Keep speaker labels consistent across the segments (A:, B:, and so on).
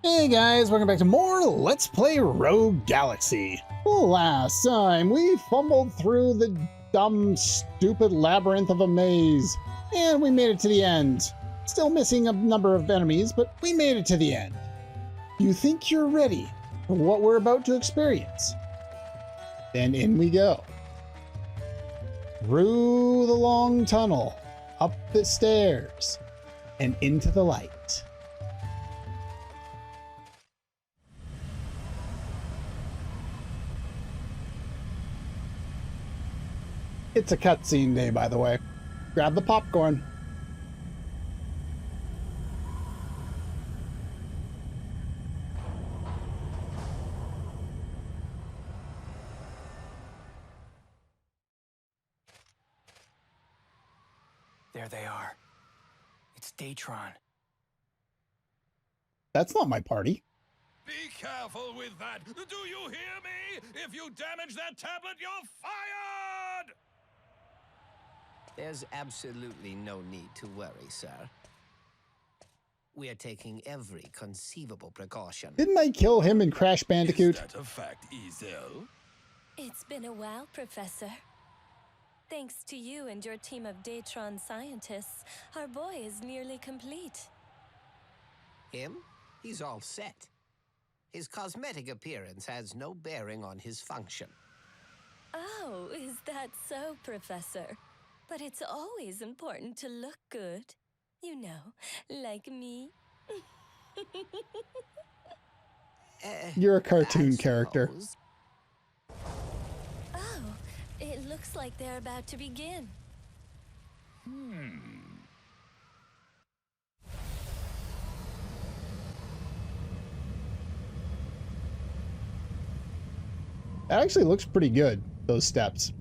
A: Hey guys, welcome back to more Let's Play Rogue Galaxy. Last time, we fumbled through the dumb, stupid labyrinth of a maze, and we made it to the end. Still missing a number of enemies, but we made it to the end. You think you're ready for what we're about to experience? Then in we go. Through the long tunnel, up the stairs, and into the light. It's a cutscene day, by the way. Grab the popcorn.
B: There they are. It's Daytron.
A: That's not my party.
C: Be careful with that. Do you hear me? If you damage that tablet, you're fired!
D: There's absolutely no need to worry, sir. We are taking every conceivable precaution.
A: Didn't I kill him in Crash Bandicoot?
C: Is that a fact, Ezel?
E: It's been a while, Professor. Thanks to you and your team of Daytron scientists, our boy is nearly complete.
D: Him? He's all set. His cosmetic appearance has no bearing on his function.
E: Oh, is that so, Professor? But it's always important to look good. You know, like me.
A: You're a cartoon
D: I
A: character.
D: suppose.
E: Oh, it looks like they're about to begin.
A: That actually looks pretty good, those steps.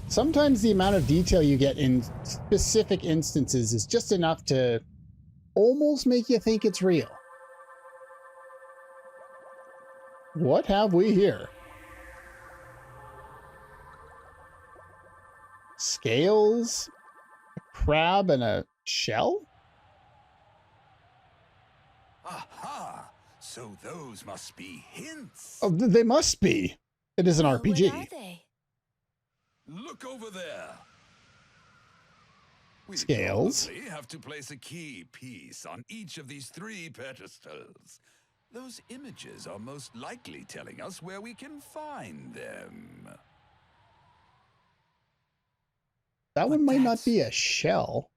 A: Sometimes the amount of detail you get in specific instances is just enough to almost make you think it's real. What have we here? Scales, a crab, and a shell?
C: Aha! So those must be hints.
A: Oh, they must be. It is an
E: Well,
A: RPG.
E: what are they?
C: Look over there. We
A: Scales.
C: probably have to place a key piece on each of these three pedestals. Those images are most likely telling us where we can find them.
A: That one might not be a shell.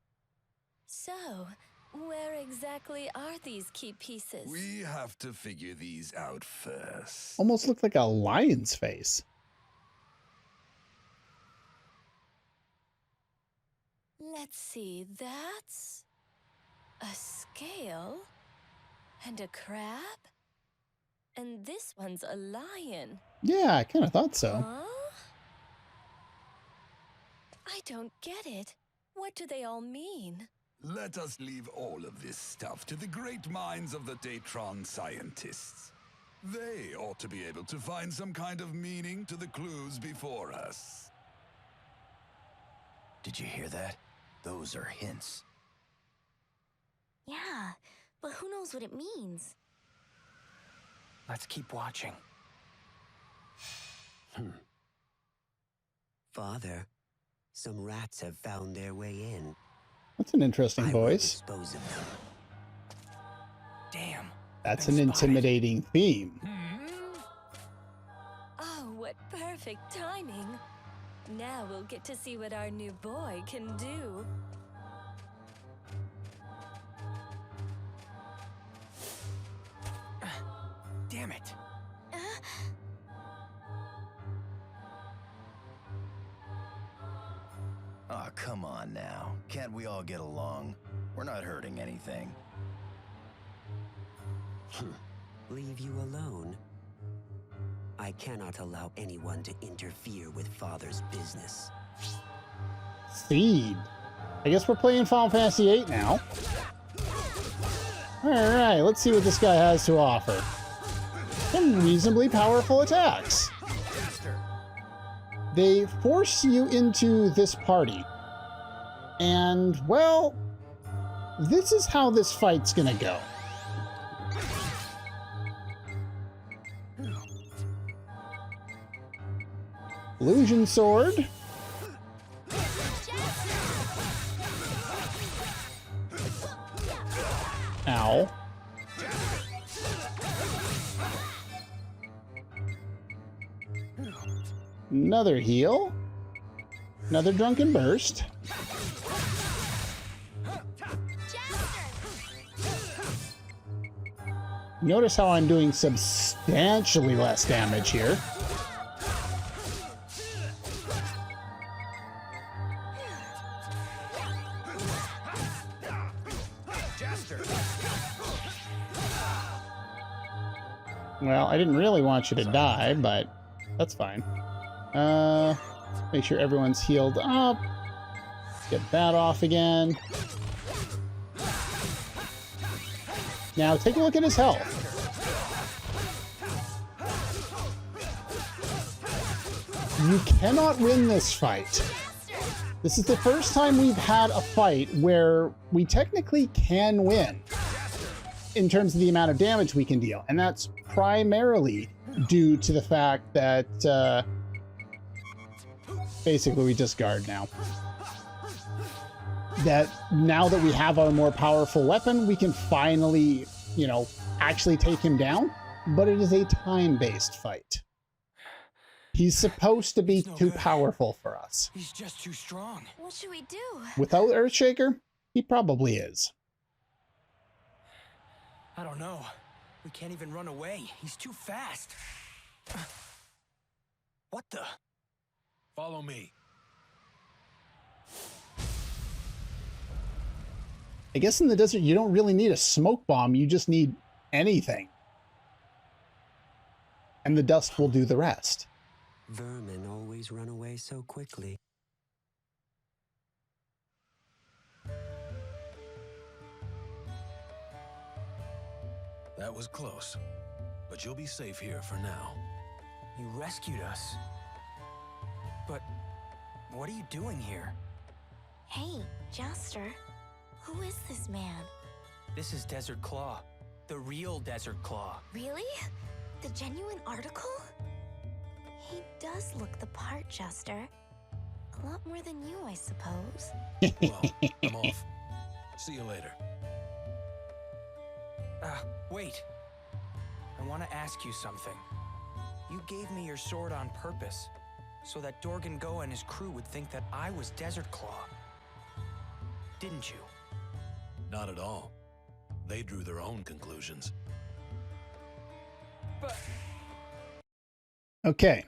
E: So, where exactly are these key pieces?
C: We have to figure these out first.
A: Almost looked like a lion's face.
E: Let's see, that's a scale and a crab, and this one's a lion.
A: Yeah, I kind of thought so.
E: Huh? I don't get it. What do they all mean?
C: Let us leave all of this stuff to the great minds of the Daytron scientists. They ought to be able to find some kind of meaning to the clues before us.
B: Did you hear that? Those are hints.
F: Yeah, but who knows what it means?
B: Let's keep watching.
G: Father, some rats have found their way in.
A: That's an interesting
G: I will
A: voice.
G: dispose of them.
B: Damn.
A: That's
B: been
A: an
B: spotted.
A: intimidating theme.
E: Oh, what perfect timing. Now we'll get to see what our new boy can do.
B: Damn it.
H: Aw, come on now. Can't we all get along? We're not hurting anything.
G: Leave you alone? I cannot allow anyone to interfere with Father's business.
A: Seed. I guess we're playing Final Fantasy VIII now. Alright, let's see what this guy has to offer. Some reasonably powerful attacks. They force you into this party. And, well, this is how this fight's gonna go. Illusion sword. Ow. Another heal. Another drunken burst. Notice how I'm doing substantially less damage here. Well, I didn't really want you to die, but that's fine. Make sure everyone's healed up. Get that off again. Now, take a look at his health. You cannot win this fight. This is the first time we've had a fight where we technically can win in terms of the amount of damage we can deal. And that's primarily due to the fact that basically we discard now. That now that we have our more powerful weapon, we can finally, you know, actually take him down. But it is a time-based fight. He's supposed to be too powerful for us.
B: He's just too strong.
F: What should we do?
A: Without Earthshaker, he probably is.
B: I don't know. We can't even run away. He's too fast. What the?
C: Follow me.
A: I guess in the desert, you don't really need a smoke bomb. You just need anything. And the dust will do the rest.
G: Vermin always run away so quickly.
C: That was close, but you'll be safe here for now.
B: You rescued us. But what are you doing here?
F: Hey, Jaster. Who is this man?
B: This is Desert Claw. The real Desert Claw.
F: Really? The genuine article? He does look the part, Jaster. A lot more than you, I suppose.
C: Well, I'm off. See you later.
B: Wait. I want to ask you something. You gave me your sword on purpose, so that Dorgan Goa and his crew would think that I was Desert Claw. Didn't you?
C: Not at all. They drew their own conclusions.
B: But...
A: Okay.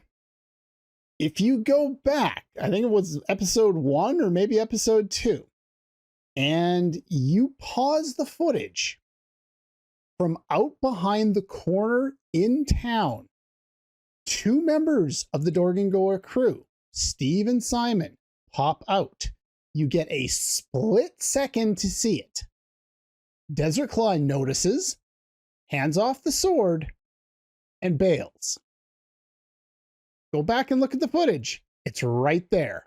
A: If you go back, I think it was episode 1 or maybe episode 2, and you pause the footage from out behind the corner in town, 2 members of the Dorgan Goa crew, Steve and Simon, pop out. You get a split second to see it. Desert Claw notices, hands off the sword, and bails. Go back and look at the footage. It's right there.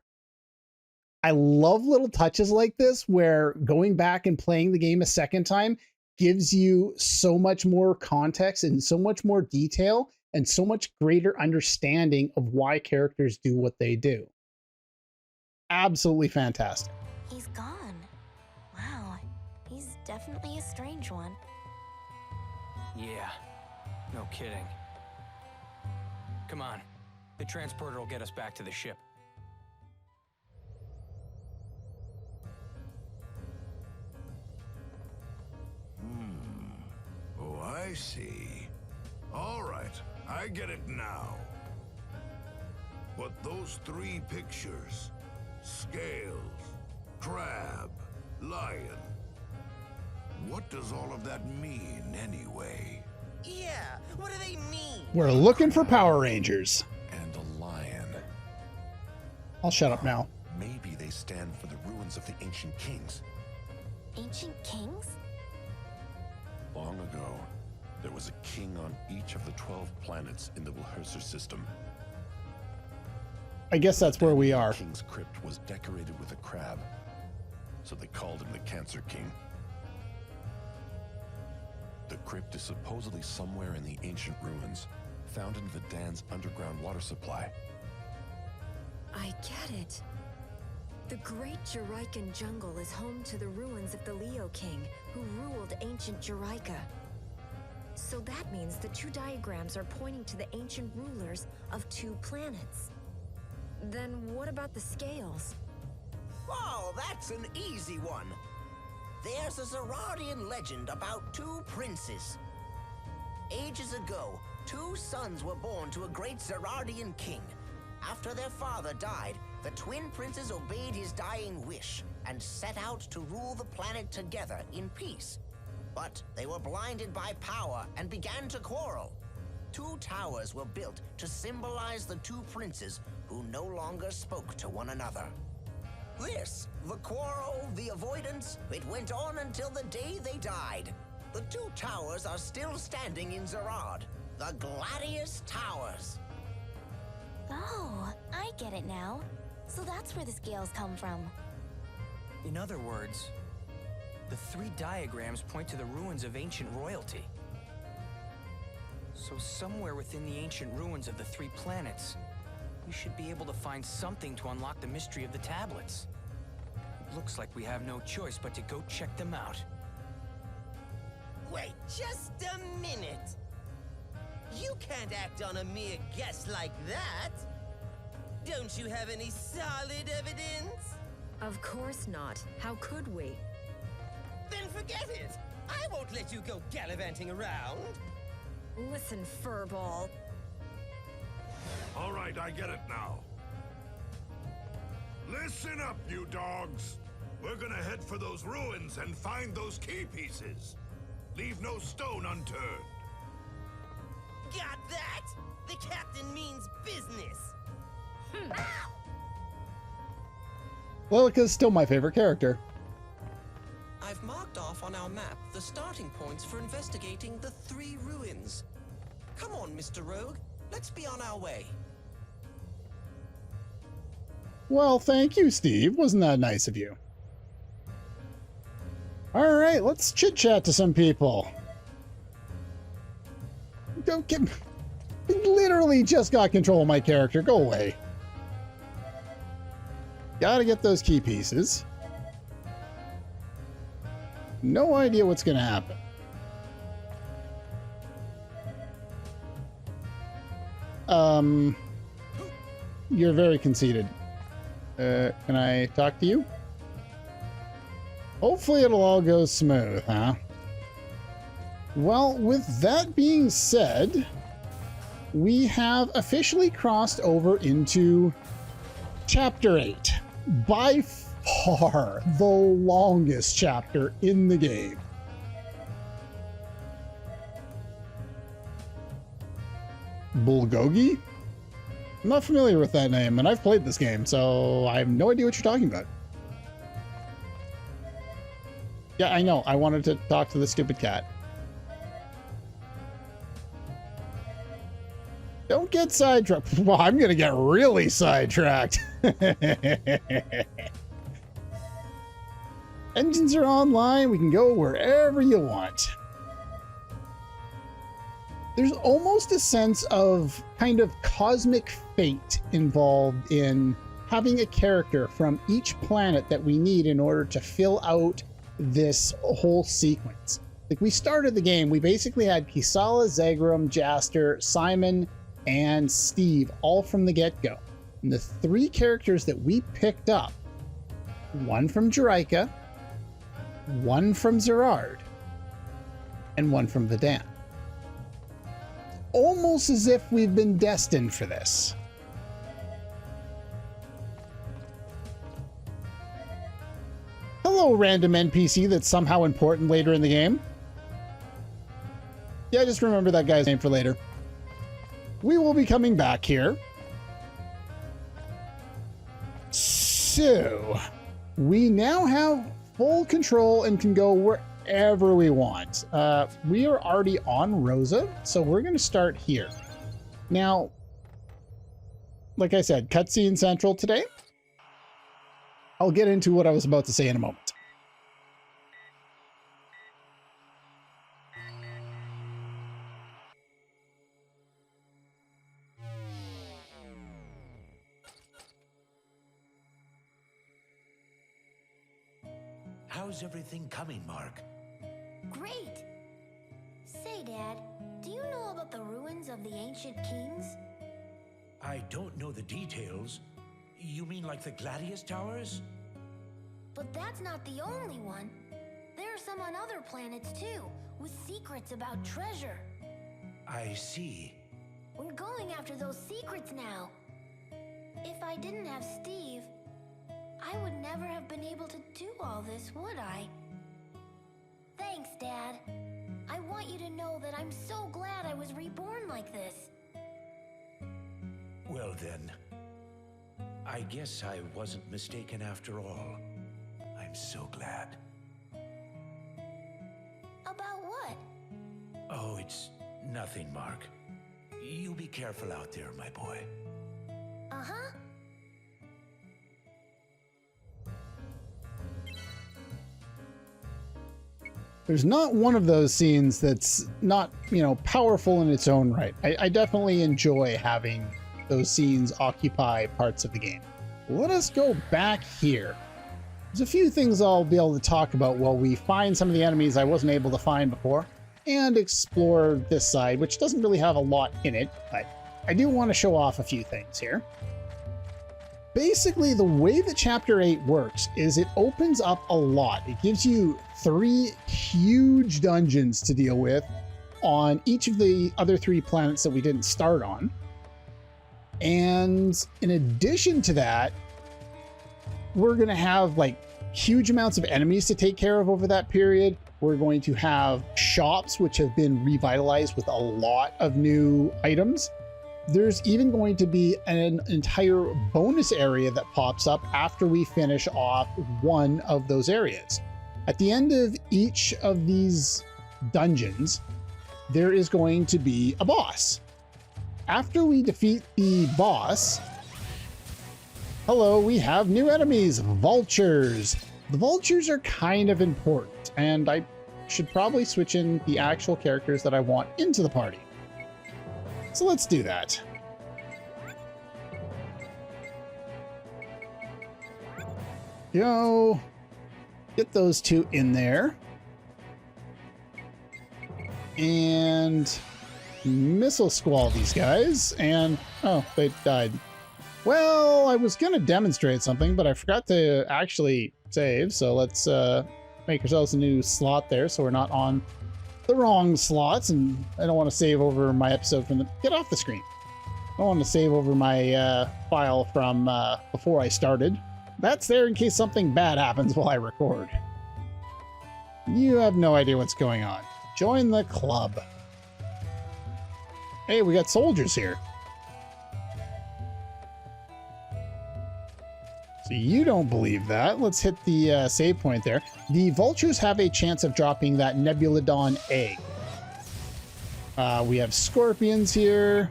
A: I love little touches like this where going back and playing the game a second time gives you so much more context and so much more detail and so much greater understanding of why characters do what they do. Absolutely fantastic.
F: He's gone. Wow. He's definitely a strange one.
B: Yeah. No kidding. Come on. The transporter will get us back to the ship.
C: Oh, I see. All right, I get it now. But those 3 pictures, scales, crab, lion, what does all of that mean anyway?
D: Yeah, what do they mean?
A: We're looking for Power Rangers.
H: And a lion.
A: I'll shut up now.
H: Maybe they stand for the ruins of the ancient kings.
F: Ancient kings?
H: Long ago, there was a king on each of the 12 planets in the Wilherser system.
A: I guess that's where we are.
H: The king's crypt was decorated with a crab. so they called him the Cancer King. The crypt is supposedly somewhere in the ancient ruins, found in Vidan's underground water supply.
I: I get it. The great Juraikan jungle is home to the ruins of the Leo King, who ruled ancient Juraika. So that means the two diagrams are pointing to the ancient rulers of two planets. Then what about the scales?
D: Oh, that's an easy one. There's a Zerardian legend about two princes. Ages ago, two sons were born to a great Zerardian king. After their father died, the twin princes obeyed his dying wish and set out to rule the planet together in peace. But they were blinded by power and began to quarrel. Two towers were built to symbolize the two princes who no longer spoke to one another. This, the quarrel, the avoidance, it went on until the day they died. The two towers are still standing in Zerard, the Gladius Towers.
F: Oh, I get it now. So that's where the scales come from.
B: In other words, the three diagrams point to the ruins of ancient royalty. So somewhere within the ancient ruins of the three planets, we should be able to find something to unlock the mystery of the tablets. It looks like we have no choice but to go check them out.
J: Wait just a minute. You can't act on a mere guess like that. Don't you have any solid evidence?
I: Of course not. How could we?
J: Then forget it. I won't let you go gallivanting around.
I: Listen, Furball.
H: All right, I get it now. Listen up, you dogs. We're gonna head for those ruins and find those key pieces. Leave no stone unturned.
J: Got that? The captain means business.
A: Lilica's still my favorite character.
K: I've marked off on our map the starting points for investigating the three ruins. Come on, Mr. Rogue. Let's be on our way.
A: Well, thank you, Steve. Wasn't that nice of you? All right, let's chit-chat to some people. Don't get... I literally just got control of my character. Go away. Gotta get those key pieces. No idea what's gonna happen. You're very conceited. Can I talk to you? Hopefully it'll all go smooth, huh? Well, with that being said, we have officially crossed over into Chapter 8. By far the longest chapter in the game. Bulgogi? I'm not familiar with that name, and I've played this game, so I have no idea what you're talking about. Yeah, I know. I wanted to talk to the stupid cat. Don't get sidetracked. Well, I'm gonna get really sidetracked. Engines are online. We can go wherever you want. There's almost a sense of kind of cosmic fate involved in having a character from each planet that we need in order to fill out this whole sequence. Like, we started the game, we basically had Kisala, Zagrum, Jaster, Simon, and Steve all from the get-go. And the three characters that we picked up, one from Juraika, one from Zerard, and one from Vidan. Almost as if we've been destined for this. Hello, random NPC that's somehow important later in the game. Yeah, just remember that guy's name for later. We will be coming back here. So, we now have full control and can go wherever we want. We are already on Rosa, so we're going to start here. Now, like I said, cutscene central today. I'll get into what I was about to say in a moment.
L: How's everything coming, Mark?
F: Great! Say, Dad, do you know about the ruins of the ancient kings?
L: I don't know the details. You mean like the Gladius Towers?
F: But that's not the only one. There are some on other planets too, with secrets about treasure.
L: I see.
F: We're going after those secrets now. If I didn't have Steve, I would never have been able to do all this, would I? Thanks, Dad. I want you to know that I'm so glad I was reborn like this.
L: Well then, I guess I wasn't mistaken after all. I'm so glad.
F: About what?
L: Oh, it's nothing, Mark. You be careful out there, my boy.
F: Uh-huh.
A: There's not one of those scenes that's not, you know, powerful in its own right. I definitely enjoy having those scenes occupy parts of the game. Let us go back here. There's a few things I'll be able to talk about while we find some of the enemies I wasn't able to find before, and explore this side, which doesn't really have a lot in it, but I do want to show off a few things here. Basically, the way that Chapter 8 works is it opens up a lot. It gives you 3 huge dungeons to deal with on each of the other 3 planets that we didn't start on. And in addition to that, we're going to have like huge amounts of enemies to take care of over that period. We're going to have shops which have been revitalized with a lot of new items. There's even going to be an entire bonus area that pops up after we finish off one of those areas. At the end of each of these dungeons, there is going to be a boss. After we defeat the boss, hello, we have new enemies, vultures. The vultures are kind of important, and I should probably switch in the actual characters that I want into the party. So let's do that. Go. Get those 2 in there. And missile squall these guys. And, oh, they died. Well, I was going to demonstrate something, but I forgot to actually save. So let's make ourselves a new slot there so we're not on the wrong slots, and I don't want to save over my episode from the... Get off the screen. I don't want to save over my file from before I started. That's there in case something bad happens while I record. You have no idea what's going on. Join the club. Hey, we got soldiers here. So you don't believe that. Let's hit the save point there. The vultures have a chance of dropping that Nebulodon egg. We have scorpions here.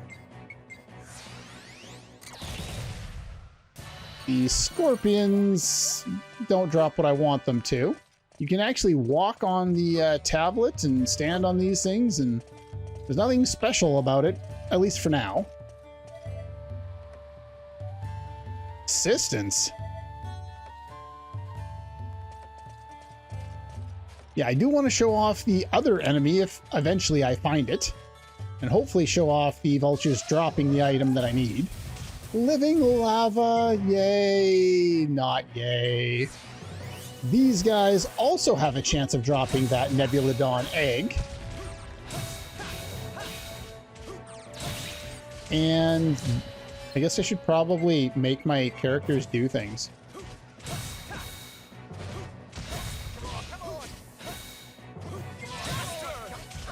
A: The scorpions don't drop what I want them to. You can actually walk on the tablet and stand on these things, and there's nothing special about it, at least for now. Assistance. Yeah, I do want to show off the other enemy if eventually I find it, and hopefully show off the vultures dropping the item that I need. Living lava, yay, not yay. These guys also have a chance of dropping that Nebulodon egg. And I guess I should probably make my characters do things.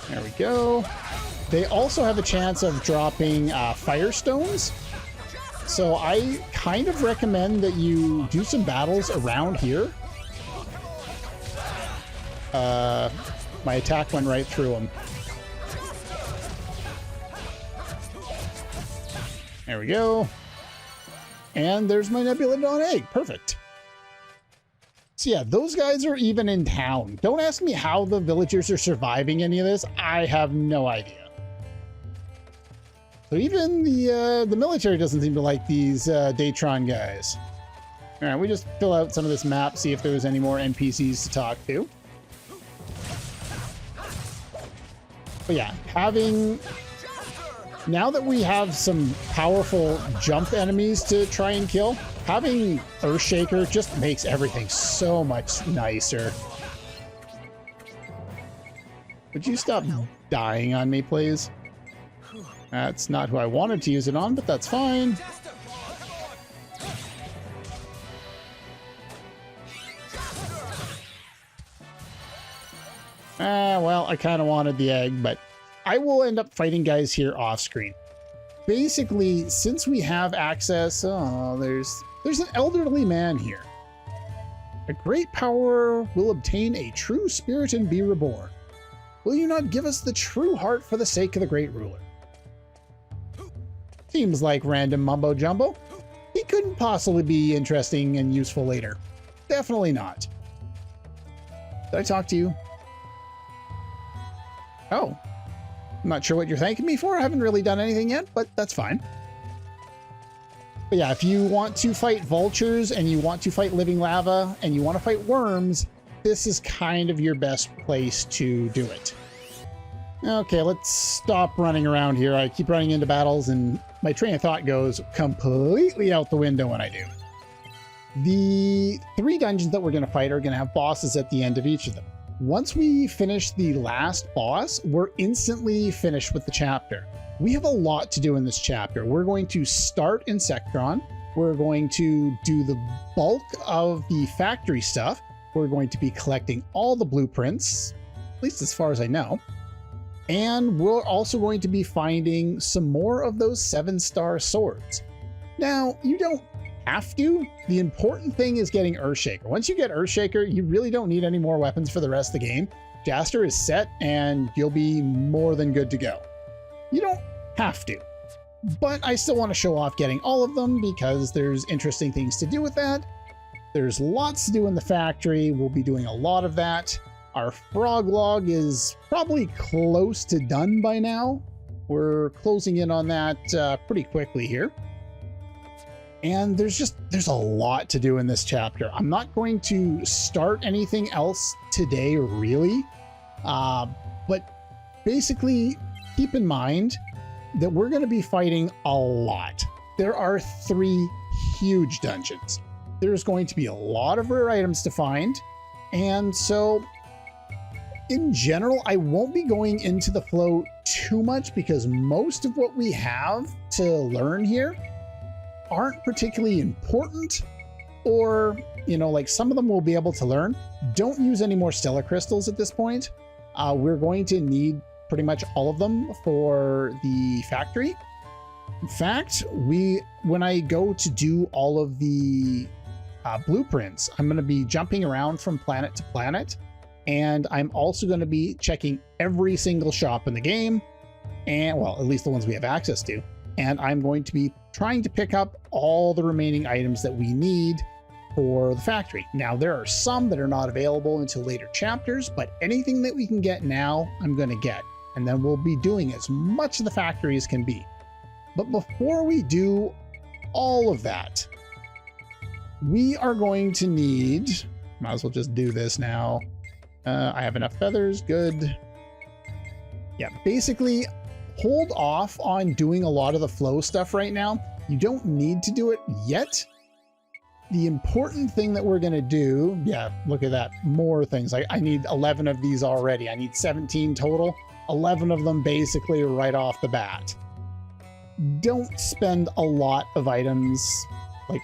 A: There we go. They also have a chance of dropping firestones. So I kind of recommend that you do some battles around here. My attack went right through him. There we go. And there's my Nebulodon egg. Perfect. So yeah, those guys are even in town. Don't ask me how the villagers are surviving any of this. I have no idea. So even the military doesn't seem to like these Daytron guys. All right, we just fill out some of this map, see if there's any more NPCs to talk to. But yeah, now that we have some powerful jump enemies to try and kill, having Earthshaker just makes everything so much nicer. Would you stop dying on me, please? That's not who I wanted to use it on, but that's fine. Well, I kind of wanted the egg, but I will end up fighting guys here off screen. Basically, since we have access, there's an elderly man here. A great power will obtain a true spirit and be reborn. Will you not give us the true heart for the sake of the great ruler? Seems like random mumbo jumbo. He couldn't possibly be interesting and useful later. Definitely not. Did I talk to you? Oh. I'm not sure what you're thanking me for. I haven't really done anything yet, but that's fine. But yeah, if you want to fight vultures and you want to fight living lava and you want to fight worms, this is kind of your best place to do it. Okay, let's stop running around here. I keep running into battles and my train of thought goes completely out the window when I do. The 3 dungeons that we're going to fight are going to have bosses at the end of each of them. Once we finish the last boss, we're instantly finished with the chapter. We have a lot to do in this chapter. We're going to start in Sectron. We're going to do the bulk of the factory stuff. We're going to be collecting all the blueprints, at least as far as I know. And we're also going to be finding some more of those 7-star swords. Now, you don't have to. The important thing is getting Earthshaker. Once you get Earthshaker, you really don't need any more weapons for the rest of the game. Jaster is set and you'll be more than good to go. You don't have to, but I still want to show off getting all of them because there's interesting things to do with that. There's lots to do in the factory. We'll be doing a lot of that. Our frog log is probably close to done by now. We're closing in on that pretty quickly here. And there's a lot to do in this chapter. I'm not going to start anything else today, really. But basically, keep in mind that we're going to be fighting a lot. There are 3 huge dungeons. There's going to be a lot of rare items to find. And so, in general, I won't be going into the flow too much because most of what we have to learn here aren't particularly important, or, you know, like some of them we'll be able to learn. Don't use any more stellar crystals at this point. We're going to need pretty much all of them for the factory. In fact, when I go to do all of the blueprints, I'm going to be jumping around from planet to planet, and I'm also going to be checking every single shop in the game, and well, at least the ones we have access to. And I'm going to be trying to pick up all the remaining items that we need for the factory. Now, there are some that are not available until later chapters, but anything that we can get now, I'm going to get. And then we'll be doing as much of the factory as can be. But before we do all of that, we are going to need, might as well just do this now. I have enough feathers, good. Yeah, basically, hold off on doing a lot of the flow stuff right now. You don't need to do it yet. The important thing that we're going to do, yeah, look at that, more things. I need 11 of these already. I need 17 total, 11 of them basically right off the bat. Don't spend a lot of items. Like,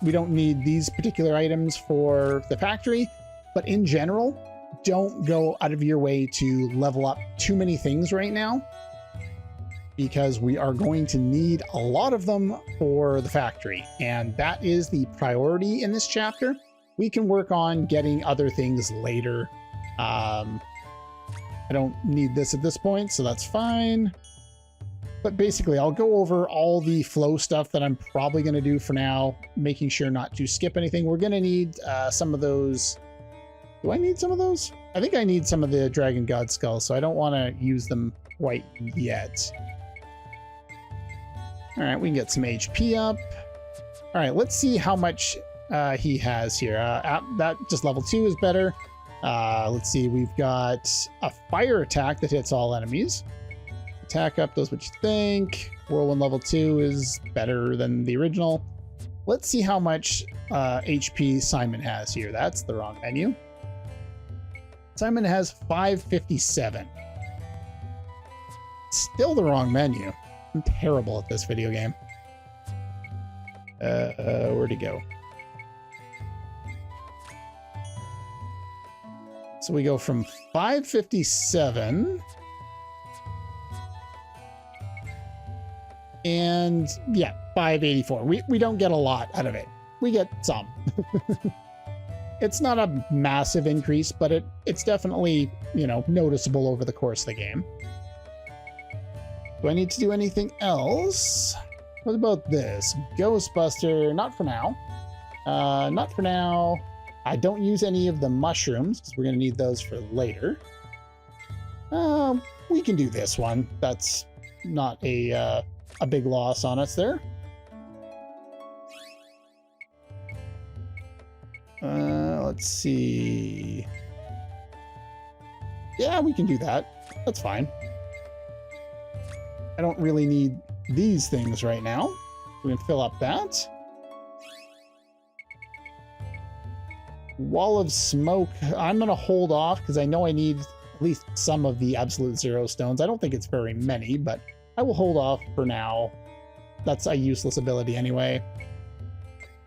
A: we don't need these particular items for the factory, but in general, don't go out of your way to level up too many things right now, because we are going to need a lot of them for the factory, and that is the priority in this chapter. We can work on getting other things later. I don't need this at this point, so that's fine. But basically, I'll go over all the flow stuff that I'm probably going to do for now, making sure not to skip anything. We're going to need some of those. Do I need some of those? I think I need some of the Dragon God Skulls, so I don't want to use them quite yet. All right, we can get some HP up. All right, let's see how much he has here. That just level 2 is better. Let's see, we've got a fire attack that hits all enemies. Attack up does what you think. Whirlwind level 2 is better than the original. Let's see how much HP Simon has here. That's the wrong menu. Simon has 557. Still the wrong menu. I'm terrible at this video game. Where'd he go? So we go from 557 and yeah, 584. We don't get a lot out of it. We get some. It's not a massive increase, but it's definitely, you know, noticeable over the course of the game. Do I need to do anything else? What about this? Ghostbuster, not for now. Not for now. I don't use any of the mushrooms because we're going to need those for later. We can do this one. That's not a big loss on us there. Let's see. Yeah, we can do that. That's fine. I don't really need these things right now. We can fill up that. Wall of Smoke. I'm going to hold off because I know I need at least some of the Absolute Zero stones. I don't think it's very many, but I will hold off for now. That's a useless ability anyway.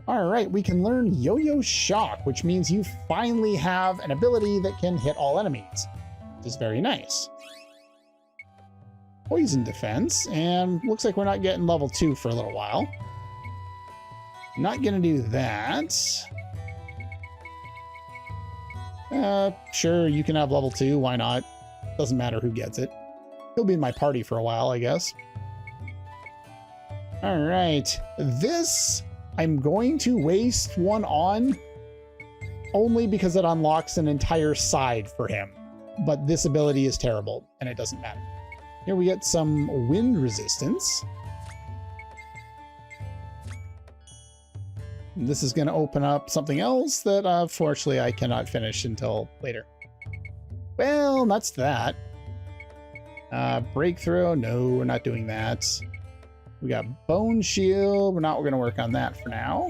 A: All right, we can learn Yo-Yo Shock, which means you finally have an ability that can hit all enemies, which is very nice. Poison Defense, and looks like we're not getting level 2 for a little while. Not gonna do that. Sure, you can have level 2, why not? Doesn't matter who gets it. He'll be in my party for a while, I guess. All right, this I'm going to waste one on only because it unlocks an entire side for him. But this ability is terrible, and it doesn't matter. Here we get some wind resistance. This is going to open up something else that unfortunately I cannot finish until later. Well, that's that. Breakthrough. No, we're not doing that. We got Bone Shield. We're going to work on that for now.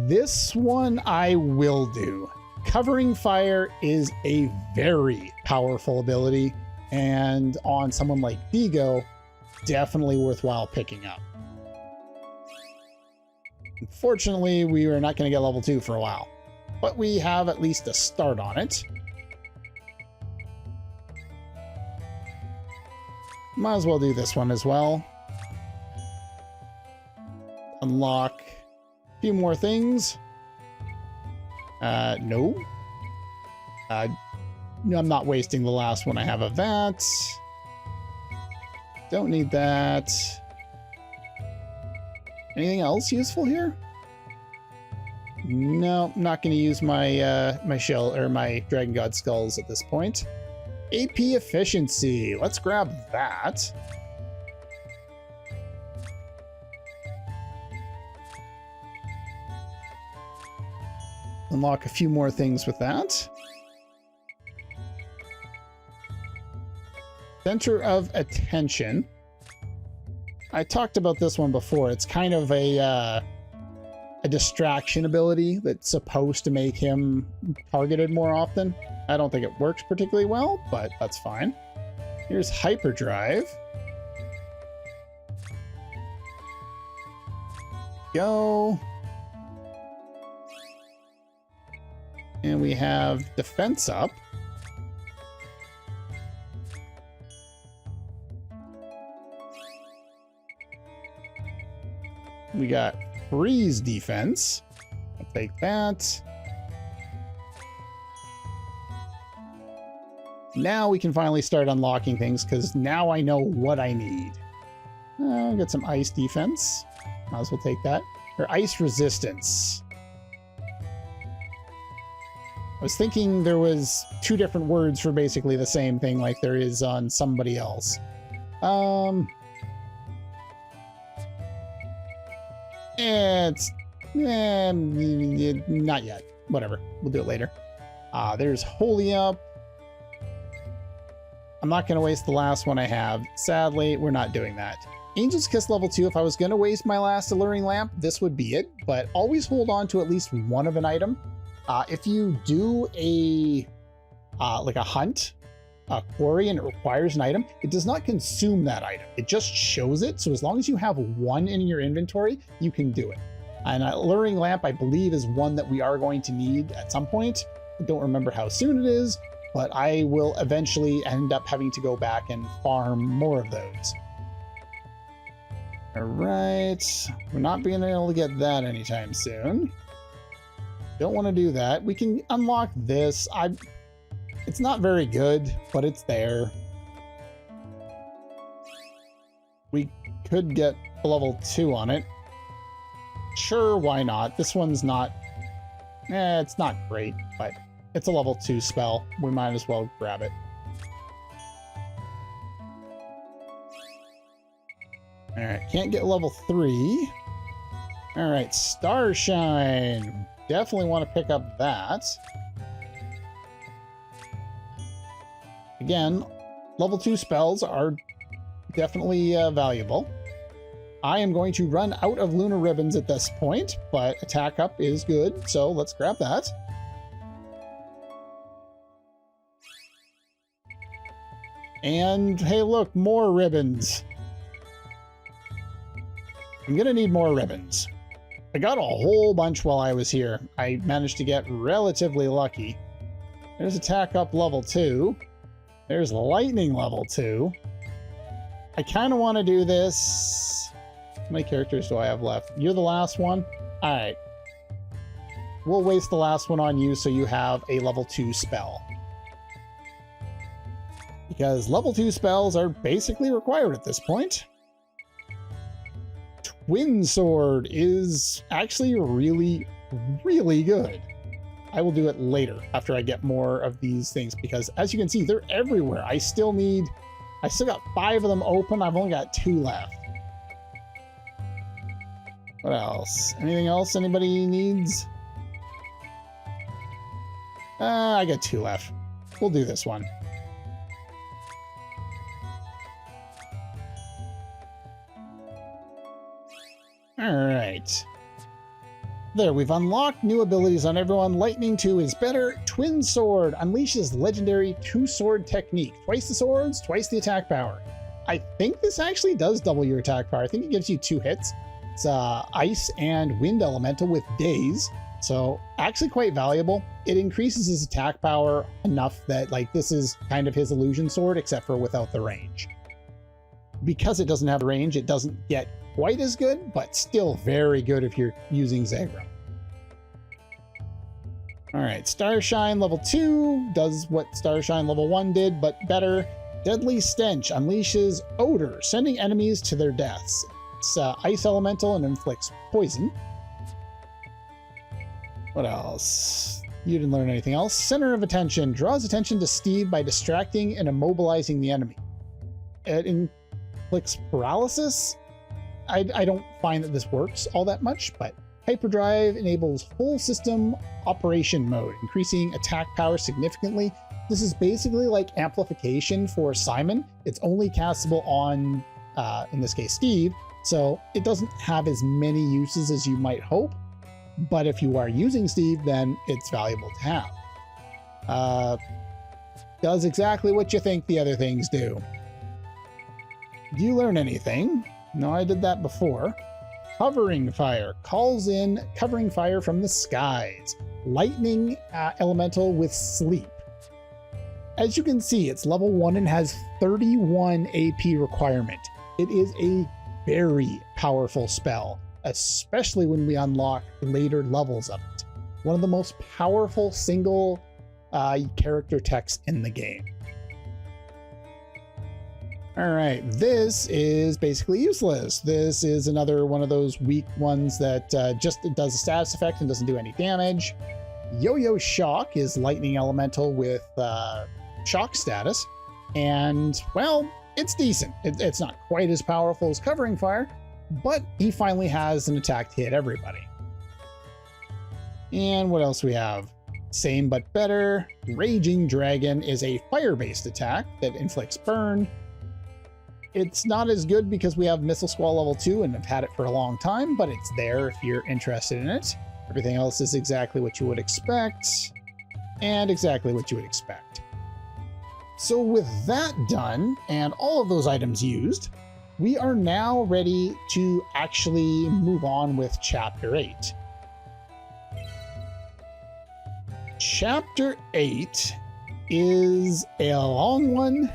A: This one I will do. Covering Fire is a very powerful ability, and on someone like Vigo, definitely worthwhile picking up. Unfortunately, we are not going to get level 2 for a while, but we have at least a start on it. Might as well do this one as well. Unlock a few more things. No. No, I'm not wasting the last one I have of that. Don't need that. Anything else useful here? No, I'm not going to use my my shell or my Dragon God skulls at this point. AP efficiency. Let's grab that. Unlock a few more things with that. Center of Attention. I talked about this one before. It's kind of a distraction ability that's supposed to make him targeted more often. I don't think it works particularly well, but that's fine. Here's Hyperdrive. Go. And we have Defense up. We got Freeze Defense. I'll take that. Now we can finally start unlocking things, because now I know what I need. I'll get some Ice Defense. Might as well take that. Or Ice Resistance. I was thinking there was 2 different words for basically the same thing like there is on somebody else. It's not yet. Whatever. We'll do it later. There's Holy Up. I'm not going to waste the last one I have. Sadly, we're not doing that. Angel's Kiss level 2, if I was going to waste my last Alluring Lamp, this would be it, but always hold on to at least one of an item. If you do like a hunt, a quarry, and it requires an item, it does not consume that item. It just shows it, so as long as you have one in your inventory, you can do it. And Alluring Lamp, I believe, is one that we are going to need at some point. I don't remember how soon it is, but I will eventually end up having to go back and farm more of those. All right, we're not being able to get that anytime soon. Don't want to do that. We can unlock this. It's not very good, but it's there. We could get a level 2 on it. Sure, why not? This one's not... it's not great, but it's a level 2 spell. We might as well grab it. Alright, can't get level 3. Alright, Starshine. Definitely want to pick up that. Again, level 2 spells are definitely valuable. I am going to run out of Lunar Ribbons at this point, but attack up is good, so let's grab that. And hey, look, more ribbons. I'm gonna need more ribbons. I got a whole bunch while I was here. I managed to get relatively lucky. There's attack up level 2. There's lightning level 2. I kind of want to do this. How many characters do I have left? You're the last one? All right. We'll waste the last one on you so you have a level 2 spell. Because level 2 spells are basically required at this point. Twin Sword is actually really, really good. I will do it later after I get more of these things because as you can see, they're everywhere. I still got 5 of them open. I've only got 2 left. What else? Anything else anybody needs? I got 2 left. We'll do this one. All right. There, we've unlocked new abilities on everyone. Lightning 2 is better. Twin Sword unleashes legendary 2-sword technique. Twice the swords, twice the attack power. I think this actually does double your attack power. I think it gives you 2 hits. It's ice and wind elemental with daze. So actually quite valuable. It increases his attack power enough that like this is kind of his illusion sword, except for without the range. Because it doesn't have the range, it doesn't get quite as good, but still very good if you're using Zagram. All right, Starshine level 2 does what Starshine level 1 did, but better. Deadly Stench unleashes odor, sending enemies to their deaths. It's ice elemental and inflicts poison. What else? You didn't learn anything else. Center of Attention draws attention to Steve by distracting and immobilizing the enemy. It inflicts paralysis. I don't find that this works all that much, but Hyperdrive enables full system operation mode, increasing attack power significantly. This is basically like amplification for Simon. It's only castable on, in this case, Steve, so it doesn't have as many uses as you might hope. But if you are using Steve, then it's valuable to have. Does exactly what you think the other things do. Do you learn anything? No, I did that before. Covering Fire calls in covering fire from the skies. Lightning elemental with sleep. As you can see, it's level 1 and has 31 AP requirement. It is a very powerful spell, especially when we unlock later levels of it. One of the most powerful single character texts in the game. All right, this is basically useless. This is another one of those weak ones that just does a status effect and doesn't do any damage. Yo-Yo Shock is lightning elemental with shock status. And, well, it's decent. It's not quite as powerful as Covering Fire, but he finally has an attack to hit everybody. And what else we have? Same but better. Raging Dragon is a fire-based attack that inflicts burn. It's not as good because we have Missile Squall level 2 and have had it for a long time, but it's there if you're interested in it. Everything else is exactly what you would expect, and exactly what you would expect. So with that done, and all of those items used, we are now ready to actually move on with Chapter 8. Chapter 8 is a long one,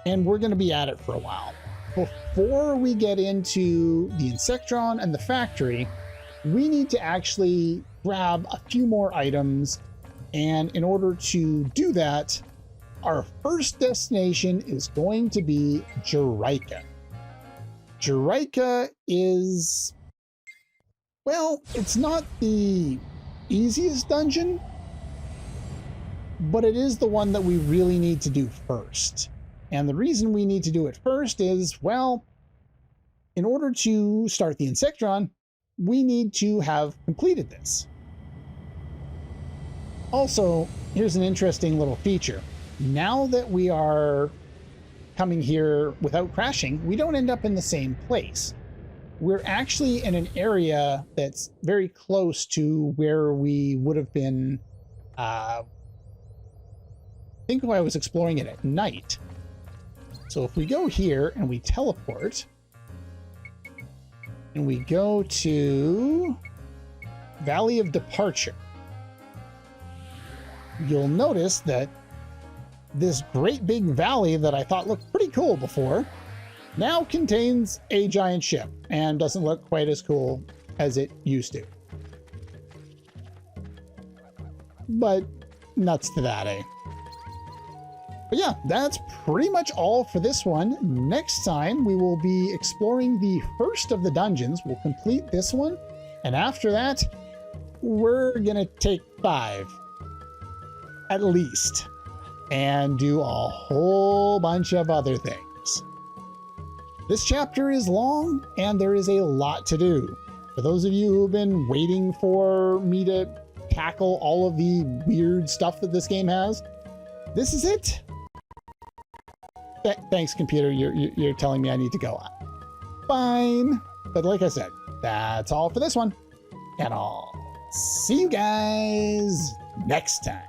A: and we're going to be at it for a while. Before we get into the Insectron and the factory, we need to actually grab a few more items, and in order to do that, our first destination is going to be Jurica. Jurica is, well, it's not the easiest dungeon, but it is the one that we really need to do first. And the reason we need to do it first is, well, in order to start the Insectron, we need to have completed this. Also, here's an interesting little feature. Now that we are coming here without crashing, we don't end up in the same place. We're actually in an area that's very close to where we would have been, I think if I was exploring it at night. So if we go here and we teleport, and we go to Valley of Departure, you'll notice that this great big valley that I thought looked pretty cool before now contains a giant ship and doesn't look quite as cool as it used to. But nuts to that, eh? But yeah, that's pretty much all for this one. Next time, we will be exploring the first of the dungeons. We'll complete this one, and after that, we're gonna take 5, at least, and do a whole bunch of other things. This chapter is long, and there is a lot to do. For those of you who've been waiting for me to tackle all of the weird stuff that this game has, this is it. Thanks, computer. You're telling me I need to go. Fine. But like I said, that's all for this one. And I'll see you guys next time.